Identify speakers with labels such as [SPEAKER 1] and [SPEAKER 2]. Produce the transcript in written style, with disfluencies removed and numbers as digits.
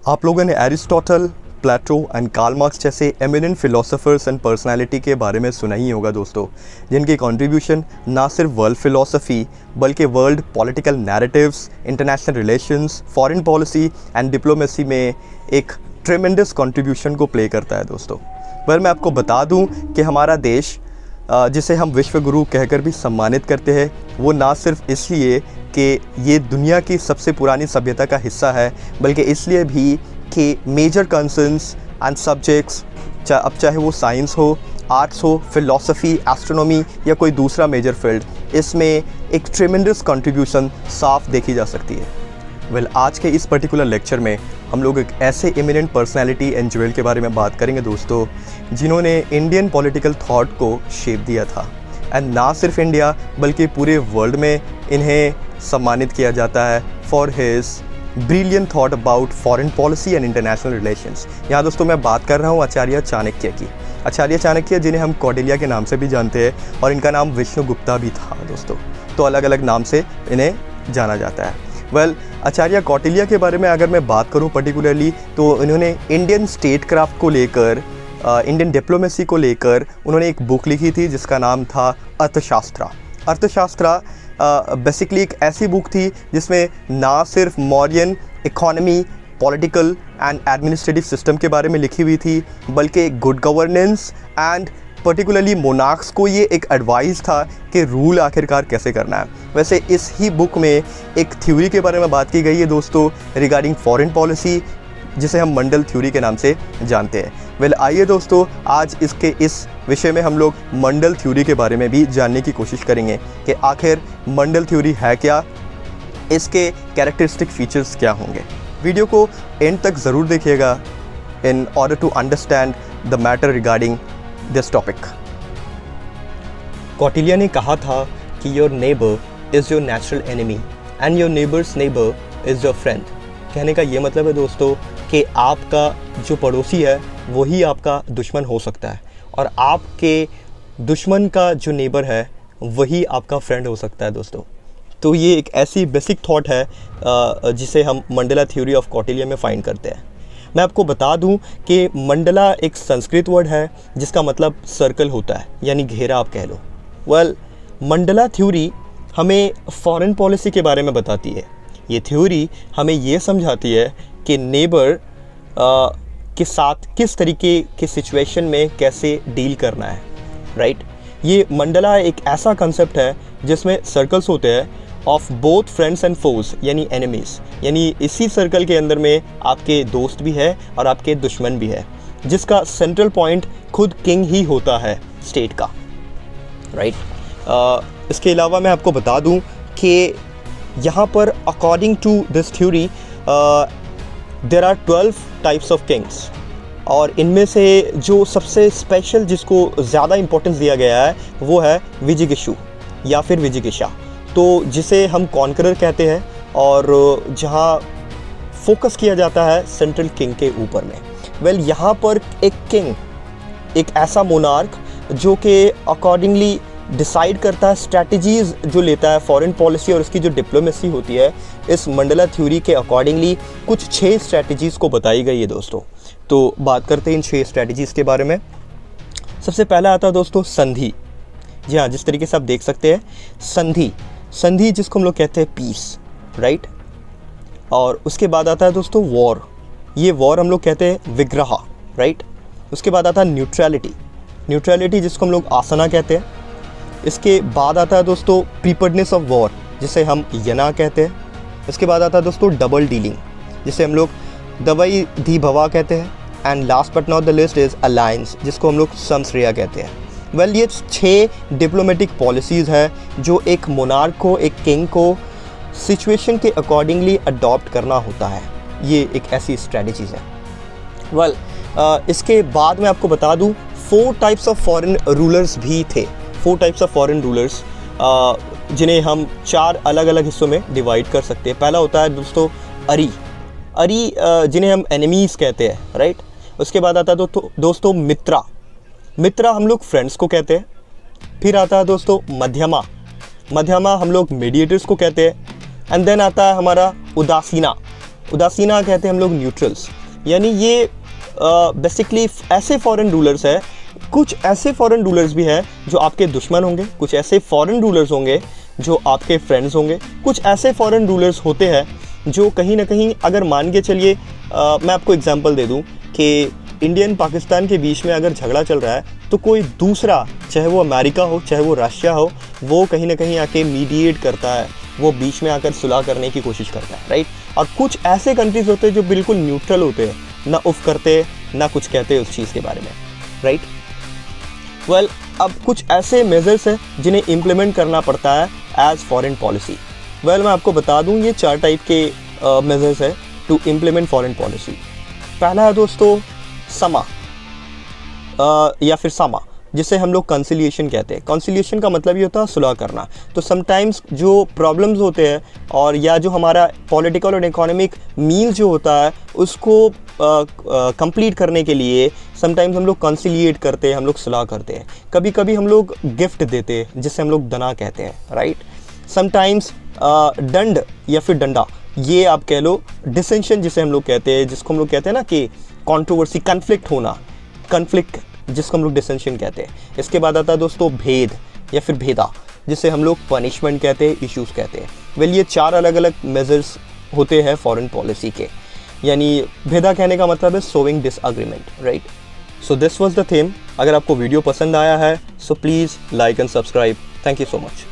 [SPEAKER 1] आप लोगों ने Aristotle, Plato and Karl Marx जैसे एमिनेंट फिलोसोफर्स एंड पर्सनालिटी के बारे में सुना ही होगा दोस्तों, जिनकी कंट्रीब्यूशन ना सिर्फ वर्ल्ड फिलोसफी बल्कि world political narratives, international relations, foreign policy and diplomacy में एक ट्रेमेंडस कंट्रीब्यूशन को प्ले करता है दोस्तों। पर मैं आपको बता दूं कि हमारा देश जिसे हम विश्व गुरु कहकर भी सम्मानित करते हैं, वो ना सिर्फ इसलिए कि ये दुनिया की सबसे पुरानी सभ्यता का हिस्सा है, बल्कि इसलिए भी कि मेजर कंसर्न्स एंड सब्जेक्ट्स, अब चाहे वो साइंस हो, आर्ट्स हो, फिलॉसफी, एस्ट्रोनॉमी या कोई दूसरा मेजर फील्ड, इसमें एक ट्रेमेंडस कंट्रीब्यूशन साफ देखी जा सकती है। आज के इस पर्टिकुलर लेक्चर में हम लोग एक ऐसे एमिनेंट पर्सनालिटी एंड ज्वेल के बारे में बात करेंगे दोस्तों, जिन्होंने इंडियन पॉलिटिकल थॉट को शेप दिया था। एंड ना सिर्फ इंडिया बल्कि पूरे वर्ल्ड में इन्हें सम्मानित किया जाता है for his brilliant thought about foreign policy and international relations. यहाँ दोस्तों मैं बात कर रहा हूँ आचार्य चाणक्य की। आचार्य चाणक्य जिन्हें हम कौटिल्य के नाम से भी जानते हैं, और इनका नाम विष्णुगुप्ता भी था दोस्तों, तो अलग अलग नाम से इन्हें जाना जाता है। आचार्य कौटिल्य के बारे में अगर मैं बात करूं पर्टिकुलरली, तो इन्होंने इंडियन स्टेट क्राफ्ट को लेकर, इंडियन डिप्लोमेसी को लेकर उन्होंने एक बुक लिखी थी जिसका नाम था अर्थशास्त्र। अर्थशास्त्र बेसिकली एक ऐसी बुक थी जिसमें ना सिर्फ Mauryan economy, political and administrative system के बारे में लिखी हुई थी, बल्कि good governance and particularly monarchs को ये एक एडवाइस था कि रूल आखिरकार कैसे करना है। वैसे इस ही बुक में एक थ्योरी के बारे में बात की गई है दोस्तों रिगार्डिंग फॉरेन पॉलिसी, जिसे हम मंडल थ्योरी के नाम से जानते हैं। आइए दोस्तों, आज इस विषय में हम लोग मंडल थ्योरी के बारे में भी जानने की कोशिश करेंगे कि आखिर मंडल थ्योरी है क्या, इसके कैरेक्टरिस्टिक फीचर्स क्या होंगे। वीडियो को एंड तक ज़रूर देखिएगा in order to understand the matter regarding this topic. Kautilya ने कहा था कि your neighbour is your natural enemy and your neighbour's neighbour is your friend. कहने का ये मतलब है दोस्तों कि आपका जो पड़ोसी है वही आपका दुश्मन हो सकता है, और आपके दुश्मन का जो नेबर है वही आपका फ्रेंड हो सकता है दोस्तों। तो ये एक ऐसी बेसिक थॉट है जिसे हम मंडला थ्योरी ऑफ कौटिल्य में फाइंड करते हैं। मैं आपको बता दूं कि मंडला एक संस्कृत वर्ड है जिसका मतलब सर्कल होता है, यानी घेरा आप कह लो। मंडला थ्योरी हमें फॉरेन पॉलिसी के बारे में बताती है। ये थ्योरी हमें ये समझाती है कि नेबर के साथ किस तरीके के सिचुएशन में कैसे डील करना है, राइट। ये मंडला एक ऐसा कंसेप्ट है जिसमें सर्कल्स होते हैं ऑफ बोथ फ्रेंड्स एंड फोज, यानी एनिमीज़, यानी इसी सर्कल के अंदर में आपके दोस्त भी है और आपके दुश्मन भी है, जिसका सेंट्रल पॉइंट खुद किंग ही होता है स्टेट का, राइट। इसके अलावा मैं आपको बता दूं कि यहाँ पर according to this theory there are 12 types of kings, और इनमें से जो सबसे स्पेशल जिसको ज़्यादा इंपॉर्टेंस दिया गया है वो है विजिगिषु या फिर विजिगिषा, तो जिसे हम कॉन्करर कहते हैं, और जहाँ फोकस किया जाता है सेंट्रल किंग के ऊपर में। यहाँ पर एक किंग, एक ऐसा मोनार्क जो कि अकॉर्डिंगली डिसाइड करता है, स्ट्रैटेजीज़ जो लेता है फॉरेन पॉलिसी और उसकी जो डिप्लोमेसी होती है, इस मंडला थ्योरी के अकॉर्डिंगली कुछ 6 स्ट्रैटेजीज़ को बताई गई है दोस्तों। तो बात करते हैं इन 6 स्ट्रैटेजीज़ के बारे में। सबसे पहला आता है दोस्तों संधि। जी हाँ, जिस तरीके से आप देख सकते हैं संधि जिसको हम लोग कहते हैं पीस, राइट। और उसके बाद आता है दोस्तों वॉर। ये वॉर हम लोग कहते हैं विग्रह, राइट। उसके बाद आता है न्यूट्रलिटी जिसको हम लोग आसना कहते हैं। इसके बाद आता है दोस्तों प्रीपेयर्डनेस ऑफ वॉर, जिसे हम यना कहते हैं। इसके बाद आता है दोस्तों डबल डीलिंग, जिसे हम लोग दवाई धी भवा कहते हैं। And last but not the list is alliance, जिसको हम लोग समश्रेया कहते हैं। ये 6 डिप्लोमेटिक पॉलिसीज़ हैं जो एक मोनार्क को, एक किंग को सिचुएशन के अकॉर्डिंगली अडॉप्ट करना होता है। ये एक ऐसी स्ट्रेटजीज़ है। इसके बाद मैं आपको बता दूं 4 टाइप्स ऑफ फॉरेन रूलर्स भी थे। 4 टाइप्स ऑफ फॉरेन रूलर्स जिन्हें हम 4 अलग अलग हिस्सों में डिवाइड कर सकते हैं। पहला होता है दोस्तों अरी जिन्हें हम एनिमीज़ कहते हैं, राइट। उसके बाद आता है दोस्तों मित्रा हम लोग फ्रेंड्स को कहते हैं। फिर आता है दोस्तों मध्यमा हम लोग मीडिएटर्स को कहते हैं। एंड देन आता है हमारा उदासीना कहते हैं हम लोग न्यूट्रल्स, यानी ये बेसिकली ऐसे फॉरेन रूलर्स है, कुछ ऐसे फॉरेन रूलर्स भी हैं जो आपके दुश्मन होंगे, कुछ ऐसे फॉरेन रूलर्स होंगे जो आपके फ्रेंड्स होंगे, कुछ ऐसे फॉरेन रूलर्स होते हैं जो कहीं ना कहीं, अगर मान के चलिए मैं आपको एग्जांपल दे दूं कि इंडियन पाकिस्तान के बीच में अगर झगड़ा चल रहा है तो कोई दूसरा, चाहे वो अमेरिका हो चाहे वो रशिया हो, वो कहीं ना कहीं आके मीडिएट करता है, वो बीच में आकर सुलह करने की कोशिश करता है, राइट। और कुछ ऐसे कंट्रीज़ होते हैं जो बिल्कुल न्यूट्रल होते हैं, ना उफ करते ना कुछ कहते उस चीज़ के बारे में, राइट। वेल, अब कुछ ऐसे मेजर्स हैं जिन्हें इम्प्लीमेंट करना पड़ता है एज फॉरेन पॉलिसी। वेल, मैं आपको बता दूं ये 4 टाइप के मेजर्स है टू इम्प्लीमेंट फॉरेन पॉलिसी। पहला है दोस्तों समा या फिर सामा, जिसे हम लोग कंसिलिएशन कहते हैं। कंसिलिएशन का मतलब ये होता है सुलह करना। तो समटाइम्स जो प्रॉब्लम्स होते हैं और या जो हमारा पॉलिटिकल और इकोनॉमिक मील जो होता है उसको कंप्लीट करने के लिए समटाइम्स हम लोग कंसिलिएट करते हैं, हम लोग सुलह करते हैं। कभी कभी हम लोग गिफ्ट देते हैं जिसे हम लोग दना कहते हैं, राइट। समटाइम्स दंड या फिर डंडा, ये आप कह लो डिसेंशन जिसे हम लोग कहते हैं, जिसको हम लोग कहते हैं ना कि कंट्रोवर्सी, कन्फ्लिक्ट होना, कन्फ्लिक्ट जिसको हम लोग डिसेंशन कहते हैं। इसके बाद आता है दोस्तों भेद या फिर भेदा, जिसे हम लोग पनिशमेंट कहते हैं, इश्यूज़ कहते हैं। वेल, ये 4 अलग अलग मेजर्स होते हैं फॉरेन पॉलिसी के, यानी भेदा कहने का मतलब है sowing disagreement, right. So this was the theme. अगर आपको वीडियो पसंद आया है so please like and subscribe. Thank you so much.